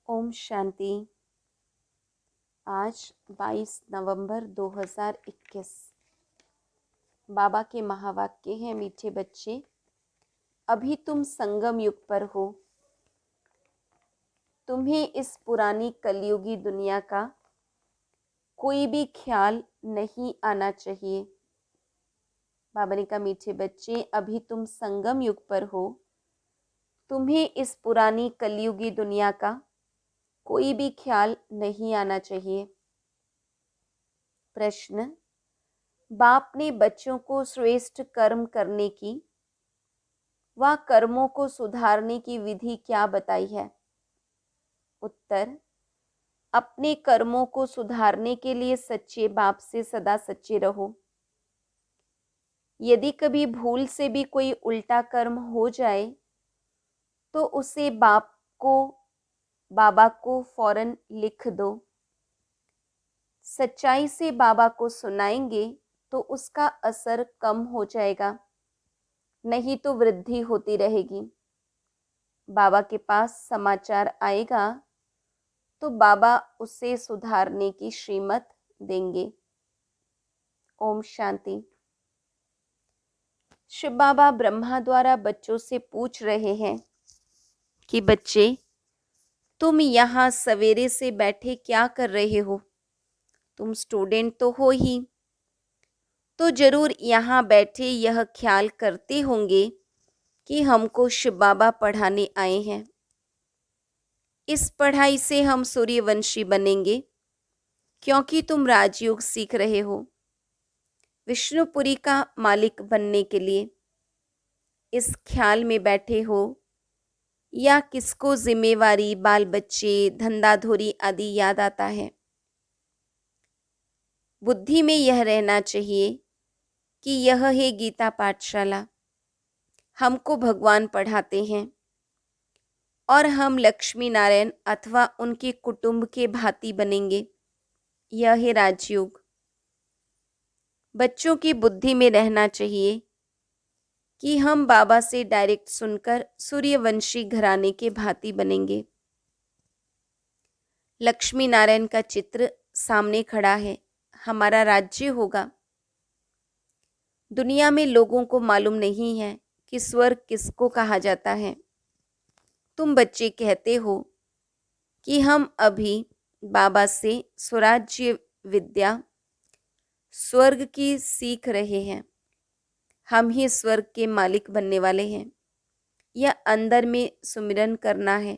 ओम शांति। आज 22 नवंबर 2021। बाबा के महावाक्य हैं, मीठे बच्चे, अभी तुम संगम युग पर हो। तुम्हें इस पुरानी कलयुगी दुनिया का कोई भी ख्याल नहीं आना चाहिए। बाबा ने कहा, मीठे बच्चे, अभी तुम संगम युग पर हो। तुम्हें इस पुरानी कलयुगी दुनिया का कोई भी ख्याल नहीं आना चाहिए। प्रश्न: बाप ने बच्चों को श्रेष्ठ कर्म करने की व कर्मों को सुधारने की विधि क्या बताई है? उत्तर: अपने कर्मों को सुधारने के लिए सच्चे बाप से सदा सच्चे रहो। यदि कभी भूल से भी कोई उल्टा कर्म हो जाए तो उसे बाबा को फौरन लिख दो। सच्चाई से बाबा को सुनाएंगे तो उसका असर कम हो जाएगा, नहीं तो वृद्धि होती रहेगी। बाबा के पास समाचार आएगा तो बाबा उसे सुधारने की श्रीमत देंगे। ओम शांति। शिव बाबा ब्रह्मा द्वारा बच्चों से पूछ रहे हैं कि बच्चे, तुम यहाँ सवेरे से बैठे क्या कर रहे हो? तुम स्टूडेंट तो हो ही, तो जरूर यहाँ बैठे यह ख्याल करते होंगे कि हमको शिव बाबा पढ़ाने आए हैं। इस पढ़ाई से हम सूर्यवंशी बनेंगे, क्योंकि तुम राजयोग सीख रहे हो विष्णुपुरी का मालिक बनने के लिए। इस ख्याल में बैठे हो या किसको जिम्मेवारी, बाल बच्चे, धंधाधोरी आदि याद आता है? बुद्धि में यह रहना चाहिए कि यह है गीता पाठशाला। हमको भगवान पढ़ाते हैं और हम लक्ष्मी नारायण अथवा उनके कुटुंब के भांति बनेंगे। यह है राजयोग। बच्चों की बुद्धि में रहना चाहिए कि हम बाबा से डायरेक्ट सुनकर सूर्यवंशी घराने के भांति बनेंगे। लक्ष्मी नारायण का चित्र सामने खड़ा है, हमारा राज्य होगा। दुनिया में लोगों को मालूम नहीं है कि स्वर्ग किसको कहा जाता है। तुम बच्चे कहते हो कि हम अभी बाबा से स्वराज्य विद्या, स्वर्ग की सीख रहे हैं। हम ही स्वर्ग के मालिक बनने वाले हैं। यह अंदर में सुमिरन करना है।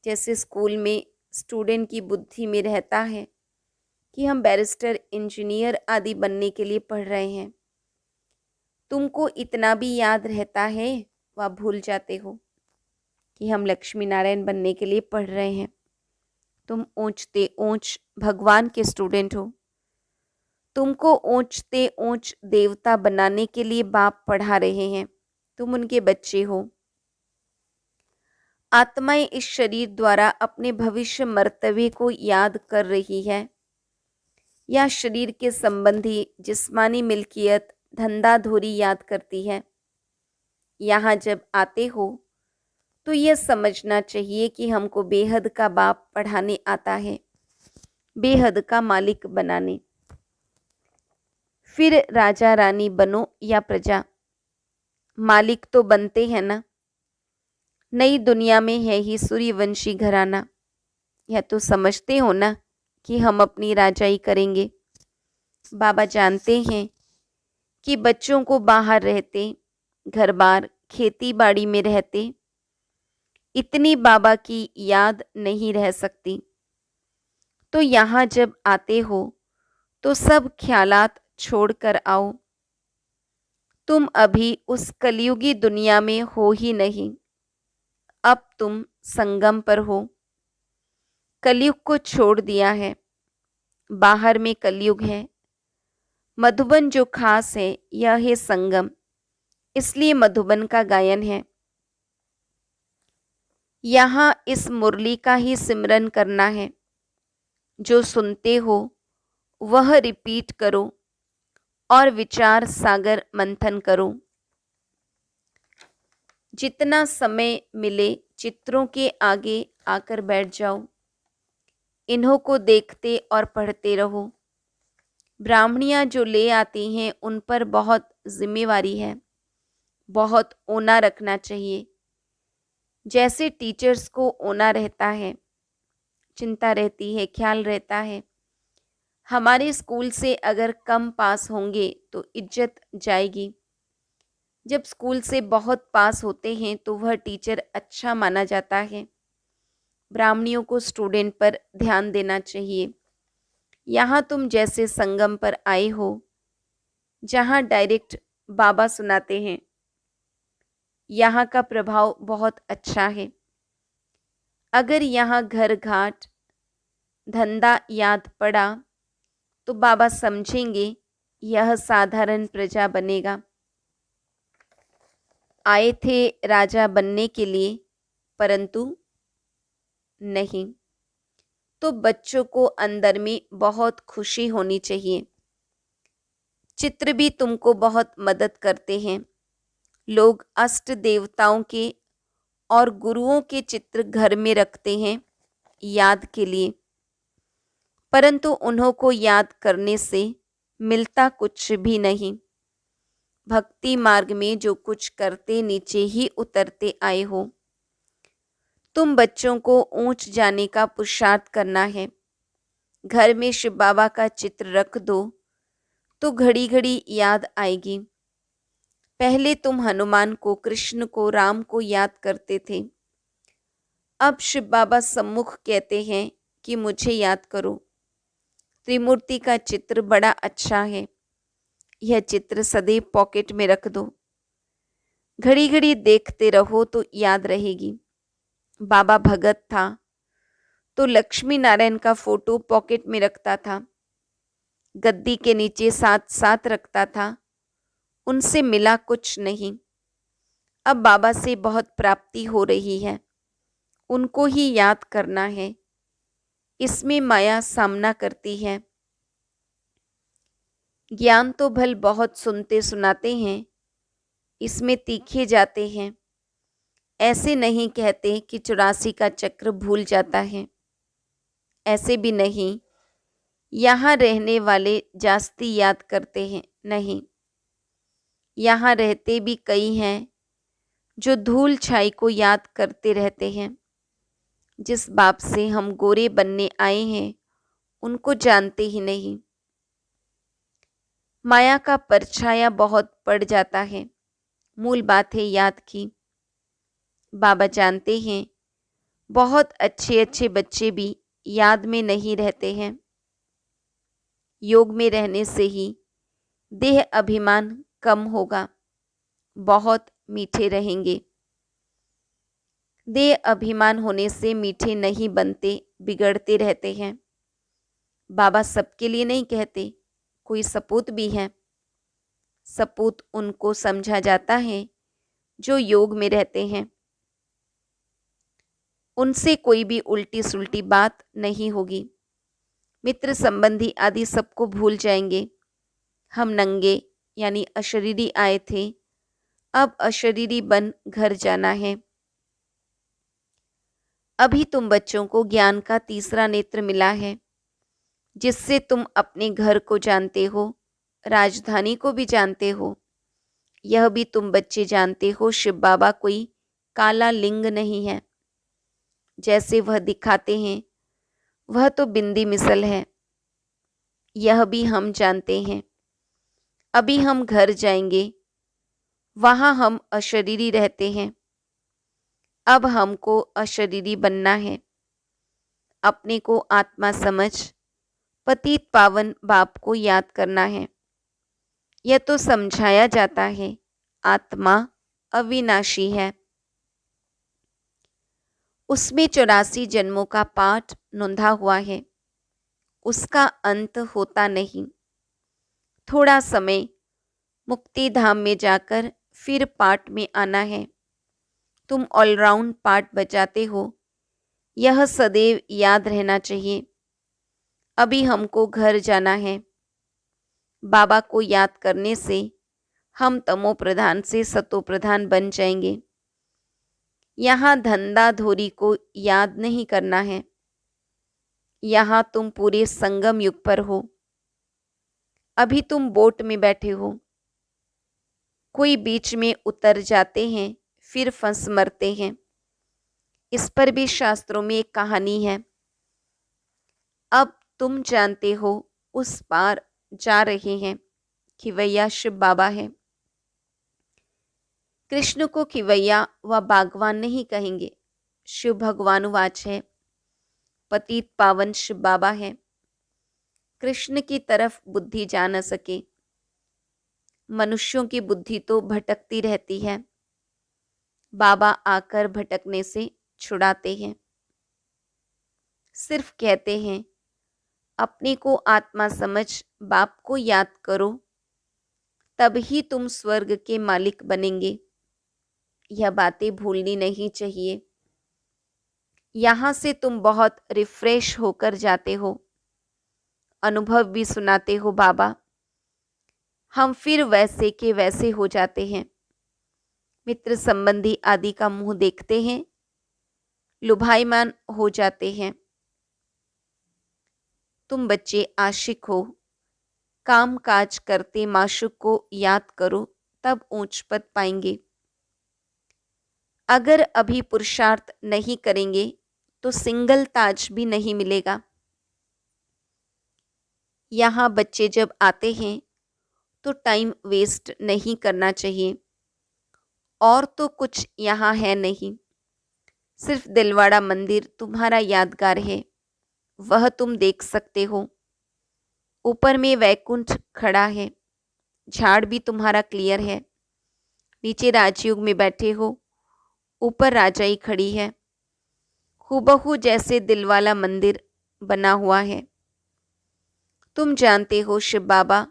जैसे स्कूल में स्टूडेंट की बुद्धि में रहता है कि हम बैरिस्टर, इंजीनियर आदि बनने के लिए पढ़ रहे हैं। तुमको इतना भी याद रहता है वह भूल जाते हो कि हम लक्ष्मी नारायण बनने के लिए पढ़ रहे हैं। तुम ऊंचते ऊंच भगवान के स्टूडेंट हो। तुमको ऊंचते ऊंच देवता बनाने के लिए बाप पढ़ा रहे हैं। तुम उनके बच्चे हो। आत्माएं इस शरीर द्वारा अपने भविष्य मर्तबे को याद कर रही है या शरीर के संबंधी जिस्मानी मिल्कियत, धंधाधोरी याद करती है। यहाँ जब आते हो तो यह समझना चाहिए कि हमको बेहद का बाप पढ़ाने आता है, बेहद का मालिक बनाने। फिर राजा रानी बनो या प्रजा, मालिक तो बनते हैं ना। नई दुनिया में है ही सूर्यवंशी घराना। यह तो समझते हो ना कि हम अपनी राजाई करेंगे। बाबा जानते हैं कि बच्चों को बाहर रहते, घर बार, खेती बाड़ी में रहते, इतनी बाबा की याद नहीं रह सकती। तो यहाँ जब आते हो तो सब ख्यालात छोड़कर आओ। तुम अभी उस कलयुगी दुनिया में हो ही नहीं, अब तुम संगम पर हो। कलयुग को छोड़ दिया है, बाहर में कलयुग है। मधुबन जो खास है यह है संगम, इसलिए मधुबन का गायन है। यहाँ इस मुरली का ही सिमरन करना है। जो सुनते हो वह रिपीट करो और विचार सागर मंथन करो। जितना समय मिले चित्रों के आगे आकर बैठ जाओ। इन्हों को देखते और पढ़ते रहो। ब्राह्मणियाँ जो ले आती हैं उन पर बहुत जिम्मेवारी है, बहुत ओना रखना चाहिए। जैसे टीचर्स को ओना रहता है, चिंता रहती है, ख्याल रहता है। हमारे स्कूल से अगर कम पास होंगे तो इज्जत जाएगी। जब स्कूल से बहुत पास होते हैं तो वह टीचर अच्छा माना जाता है। ब्राह्मणियों को स्टूडेंट पर ध्यान देना चाहिए। यहाँ तुम जैसे संगम पर आए हो, जहाँ डायरेक्ट बाबा सुनाते हैं, यहाँ का प्रभाव बहुत अच्छा है। अगर यहाँ घर घाट धंधा याद पड़ा तो बाबा समझेंगे यह साधारण प्रजा बनेगा। आए थे राजा बनने के लिए, परंतु नहीं। तो बच्चों को अंदर में बहुत खुशी होनी चाहिए। चित्र भी तुमको बहुत मदद करते हैं। लोग अष्ट देवताओं के और गुरुओं के चित्र घर में रखते हैं याद के लिए, परंतु उन्हों को याद करने से मिलता कुछ भी नहीं। भक्ति मार्ग में जो कुछ करते नीचे ही उतरते आए हो। तुम बच्चों को ऊंच जाने का पुरुषार्थ करना है। घर में शिव बाबा का चित्र रख दो तो घड़ी घड़ी याद आएगी। पहले तुम हनुमान को, कृष्ण को, राम को याद करते थे। अब शिव बाबा सम्मुख कहते हैं कि मुझे याद करो। त्रिमूर्ति का चित्र बड़ा अच्छा है। यह चित्र सदैव पॉकेट में रख दो। घड़ी घड़ी देखते रहो तो याद रहेगी। बाबा भगत था तो लक्ष्मी नारायण का फोटो पॉकेट में रखता था, गद्दी के नीचे साथ साथ रखता था। उनसे मिला कुछ नहीं। अब बाबा से बहुत प्राप्ति हो रही है, उनको ही याद करना है। इसमें माया सामना करती है। ज्ञान तो भल बहुत सुनते सुनाते हैं, इसमें तीखे जाते हैं। ऐसे नहीं कहते कि 84 का चक्र भूल जाता है, ऐसे भी नहीं। यहाँ रहने वाले जास्ती याद करते हैं, नहीं। यहाँ रहते भी कई हैं जो धूल छाई को याद करते रहते हैं। जिस बाप से हम गोरे बनने आए हैं उनको जानते ही नहीं। माया का परछाया बहुत पड़ जाता है। मूल बात है याद की। बाबा जानते हैं बहुत अच्छे अच्छे बच्चे भी याद में नहीं रहते हैं। योग में रहने से ही देह अभिमान कम होगा, बहुत मीठे रहेंगे। देह अभिमान होने से मीठे नहीं बनते, बिगड़ते रहते हैं। बाबा सबके लिए नहीं कहते, कोई सपूत भी है। सपूत उनको समझा जाता है जो योग में रहते हैं। उनसे कोई भी उल्टी सुल्टी बात नहीं होगी। मित्र संबंधी आदि सबको भूल जाएंगे। हम नंगे यानी अशरीरी आए थे, अब अशरीरी बन घर जाना है। अभी तुम बच्चों को ज्ञान का तीसरा नेत्र मिला है, जिससे तुम अपने घर को जानते हो, राजधानी को भी जानते हो। यह भी तुम बच्चे जानते हो, शिव बाबा कोई काला लिंग नहीं है। जैसे वह दिखाते हैं वह तो बिंदी मिसल है। यह भी हम जानते हैं। अभी हम घर जाएंगे, वहाँ हम अशरीरी रहते हैं। अब हमको अशरीरी बनना है। अपने को आत्मा समझ पतित पावन बाप को याद करना है। यह तो समझाया जाता है, आत्मा अविनाशी है। उसमें 84 जन्मों का पाठ नोंधा हुआ है, उसका अंत होता नहीं। थोड़ा समय मुक्ति धाम में जाकर फिर पाठ में आना है। तुम ऑलराउंड पाठ बजाते हो, यह सदैव याद रहना चाहिए। अभी हमको घर जाना है। बाबा को याद करने से हम तमो प्रधान से सतो प्रधान बन जाएंगे। यहाँ धंधाधोरी को याद नहीं करना है। यहाँ तुम पूरे संगम युग पर हो। अभी तुम बोट में बैठे हो। कोई बीच में उतर जाते हैं, फिर फंस मरते हैं। इस पर भी शास्त्रों में एक कहानी है। अब तुम जानते हो, उस पार जा रहे हैं। खिवैया शिव बाबा है। कृष्ण को खिवैया व बागवान नहीं कहेंगे। शिव भगवान वाच है, पतित पावन शिव बाबा है। कृष्ण की तरफ बुद्धि जा न सके। मनुष्यों की बुद्धि तो भटकती रहती है। बाबा आकर भटकने से छुड़ाते हैं। सिर्फ कहते हैं, अपने को आत्मा समझ बाप को याद करो, तब ही तुम स्वर्ग के मालिक बनेंगे। यह बातें भूलनी नहीं चाहिए। यहाँ से तुम बहुत रिफ्रेश होकर जाते हो। अनुभव भी सुनाते हो बाबा। हम फिर वैसे के वैसे हो जाते हैं। मित्र संबंधी आदि का मुंह देखते हैं, लुभायमान हो जाते हैं। तुम बच्चे आशिक हो। काम काज करते माशूक को याद करो, तब ऊंच पद पाएंगे। अगर अभी पुरुषार्थ नहीं करेंगे तो सिंगल ताज भी नहीं मिलेगा। यहाँ बच्चे जब आते हैं तो टाइम वेस्ट नहीं करना चाहिए। और तो कुछ यहाँ है नहीं, सिर्फ दिलवाड़ा मंदिर तुम्हारा यादगार है, वह तुम देख सकते हो। ऊपर में वैकुंठ खड़ा है, झाड़ भी तुम्हारा क्लियर है। नीचे राजयोग में बैठे हो, ऊपर राजाई खड़ी है। हूबहू जैसे दिलवाला मंदिर बना हुआ है। तुम जानते हो शिव बाबा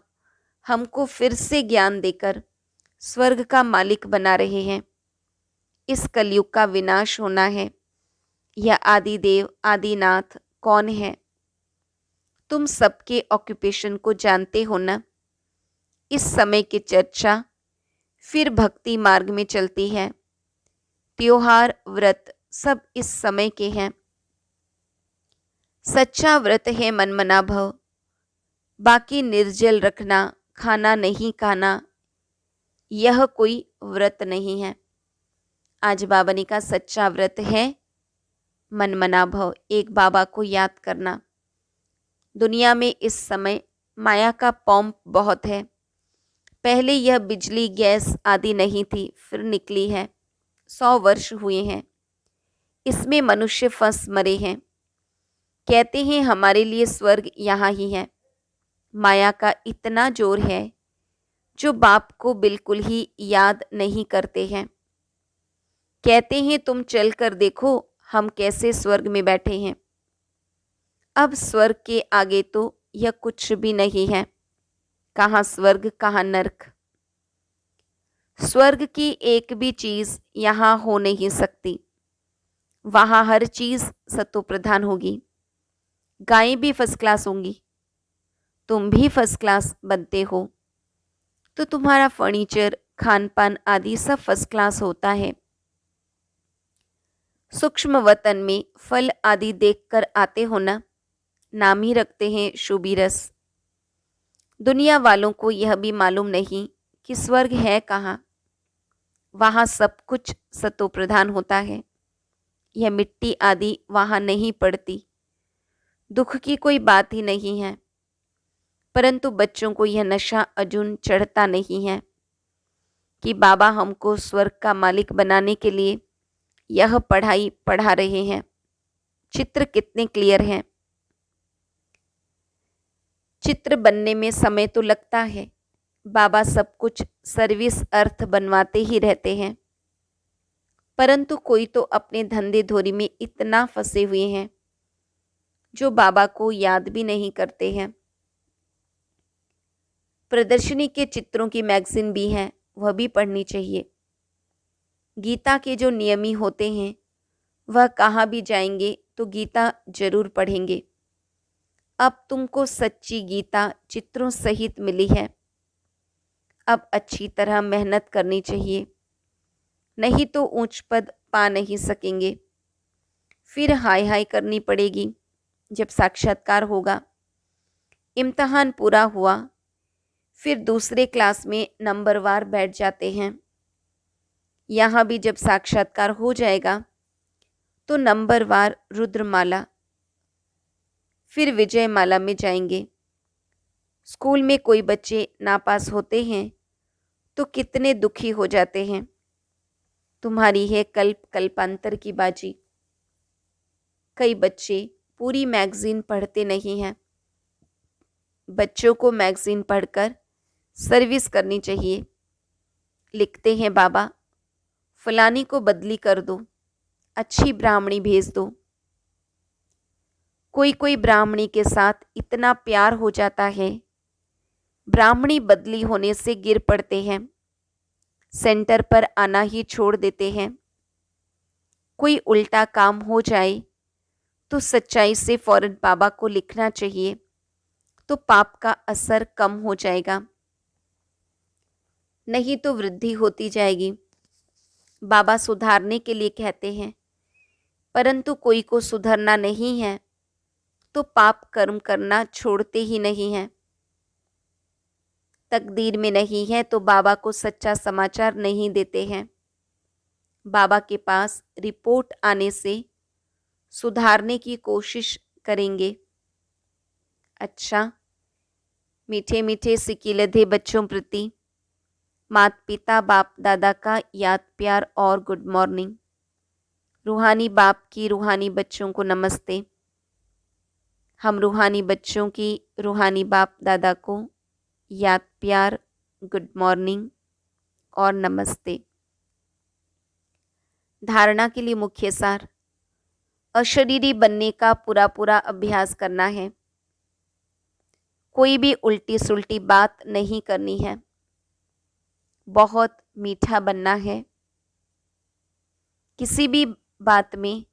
हमको फिर से ज्ञान देकर स्वर्ग का मालिक बना रहे हैं। इस कलयुग का विनाश होना है। यह आदिदेव आदिनाथ कौन है? तुम सबके ऑक्यूपेशन को जानते हो ना। इस समय की चर्चा फिर भक्ति मार्ग में चलती है। त्योहार व्रत सब इस समय के हैं। सच्चा व्रत है मनमना भव। बाकी निर्जल रखना, खाना नहीं खाना, यह कोई व्रत नहीं है। आज बाबा ने कहा सच्चा व्रत है मनमना भव, एक बाबा को याद करना। दुनिया में इस समय माया का पॉम्प बहुत है। पहले यह बिजली गैस आदि नहीं थी, फिर निकली है। 100 वर्ष हुए हैं, इसमें मनुष्य फंस मरे हैं। कहते हैं हमारे लिए स्वर्ग यहाँ ही है। माया का इतना जोर है जो बाप को बिल्कुल ही याद नहीं करते हैं। कहते हैं तुम चल कर देखो हम कैसे स्वर्ग में बैठे हैं। अब स्वर्ग के आगे तो यह कुछ भी नहीं है। कहाँ स्वर्ग कहाँ नरक। स्वर्ग की एक भी चीज यहाँ हो नहीं सकती। वहाँ हर चीज सतो प्रधान होगी। गायें भी फर्स्ट क्लास होंगी। तुम भी फर्स्ट क्लास बनते हो तो तुम्हारा फर्नीचर खान पान आदि सब फर्स्ट क्लास होता है। सूक्ष्म वतन में फल आदि देखकर आते हो ना, नाम ही रखते हैं शुभी रस। दुनिया वालों को यह भी मालूम नहीं कि स्वर्ग है कहाँ। वहाँ सब कुछ सतो प्रधान होता है। यह मिट्टी आदि वहाँ नहीं पड़ती। दुख की कोई बात ही नहीं है। परंतु बच्चों को यह नशा अजून चढ़ता नहीं है कि बाबा हमको स्वर्ग का मालिक बनाने के लिए यह पढ़ाई पढ़ा रहे हैं। चित्र कितने क्लियर हैं। चित्र बनने में समय तो लगता है। बाबा सब कुछ सर्विस अर्थ बनवाते ही रहते हैं। परंतु कोई तो अपने धंधे धोरी में इतना फंसे हुए हैं जो बाबा को याद भी नहीं करते हैं। प्रदर्शनी के चित्रों की मैगजीन भी है, वह भी पढ़नी चाहिए। गीता के जो नियमी होते हैं वह कहाँ भी जाएंगे तो गीता जरूर पढ़ेंगे। अब तुमको सच्ची गीता चित्रों सहित मिली है। अब अच्छी तरह मेहनत करनी चाहिए, नहीं तो ऊंच पद पा नहीं सकेंगे। फिर हाय हाय करनी पड़ेगी जब साक्षात्कार होगा। इम्तहान पूरा हुआ, फिर दूसरे क्लास में नंबरवार बैठ जाते हैं। यहाँ भी जब साक्षात्कार हो जाएगा तो नंबरवार रुद्रमाला, फिर विजयमाला में जाएंगे। स्कूल में कोई बच्चे नापास होते हैं तो कितने दुखी हो जाते हैं। तुम्हारी है कल्प कल्पांतर की बाजी। कई बच्चे पूरी मैगजीन पढ़ते नहीं हैं। बच्चों को मैगजीन पढ़कर सर्विस करनी चाहिए। लिखते हैं बाबा फलानी को बदली कर दो, अच्छी ब्राह्मणी भेज दो। कोई कोई ब्राह्मणी के साथ इतना प्यार हो जाता है, ब्राह्मणी बदली होने से गिर पड़ते हैं, सेंटर पर आना ही छोड़ देते हैं। कोई उल्टा काम हो जाए तो सच्चाई से फौरन बाबा को लिखना चाहिए, तो पाप का असर कम हो जाएगा, नहीं तो वृद्धि होती जाएगी। बाबा सुधारने के लिए कहते हैं, परंतु कोई को सुधरना नहीं है तो पाप कर्म करना छोड़ते ही नहीं हैं। तकदीर में नहीं है तो बाबा को सच्चा समाचार नहीं देते हैं। बाबा के पास रिपोर्ट आने से सुधारने की कोशिश करेंगे। अच्छा, मीठे मीठे सिकिलधे बच्चों प्रति माता पिता बाप दादा का याद प्यार और गुड मॉर्निंग। रूहानी बाप की रूहानी बच्चों को नमस्ते। हम रूहानी बच्चों की रूहानी बाप दादा को याद प्यार, गुड मॉर्निंग और नमस्ते। धारणा के लिए मुख्य सार, अशरीरी बनने का पूरा पूरा अभ्यास करना है। कोई भी उल्टी सुल्टी बात नहीं करनी है। बहुत मीठा बनना है। किसी भी बात में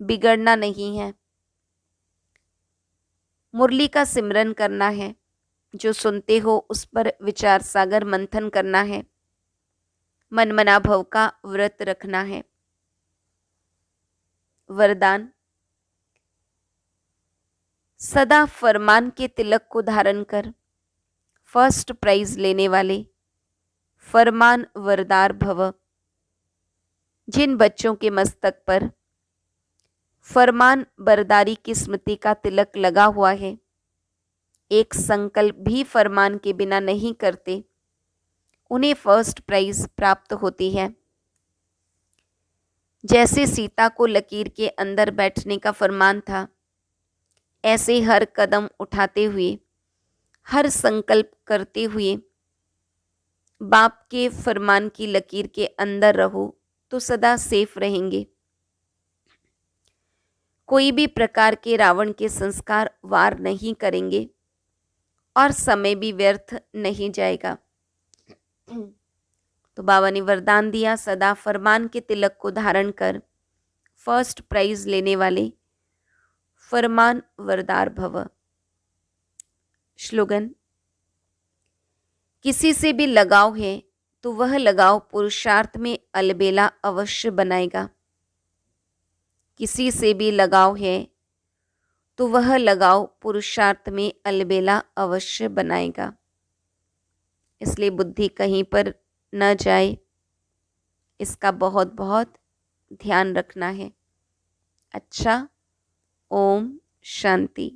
बिगड़ना नहीं है। मुरली का सिमरन करना है। जो सुनते हो उस पर विचार सागर मंथन करना है। मनमना भव का व्रत रखना है। वरदान, सदा फरमान के तिलक को धारण कर फर्स्ट प्राइज लेने वाले फरमान वरदार भव। जिन बच्चों के मस्तक पर फरमान बरदारी की स्मृति का तिलक लगा हुआ है, एक संकल्प भी फरमान के बिना नहीं करते, उन्हें फर्स्ट प्राइज प्राप्त होती है। जैसे सीता को लकीर के अंदर बैठने का फरमान था, ऐसे हर कदम उठाते हुए, हर संकल्प करते हुए बाप के फरमान की लकीर के अंदर रहो तो सदा सेफ रहेंगे। कोई भी प्रकार के रावण के संस्कार वार नहीं करेंगे और समय भी व्यर्थ नहीं जाएगा। तो बाबा ने वरदान दिया, सदा फरमान के तिलक को धारण कर फर्स्ट प्राइज लेने वाले फरमान वरदार भव। श्लोगन, किसी से भी लगाव है तो वह लगाव पुरुषार्थ में अलबेला अवश्य बनाएगा। किसी से भी लगाव है तो वह लगाव पुरुषार्थ में अलबेला अवश्य बनाएगा। इसलिए बुद्धि कहीं पर न जाए, इसका बहुत बहुत ध्यान रखना है। अच्छा, ओम शांति।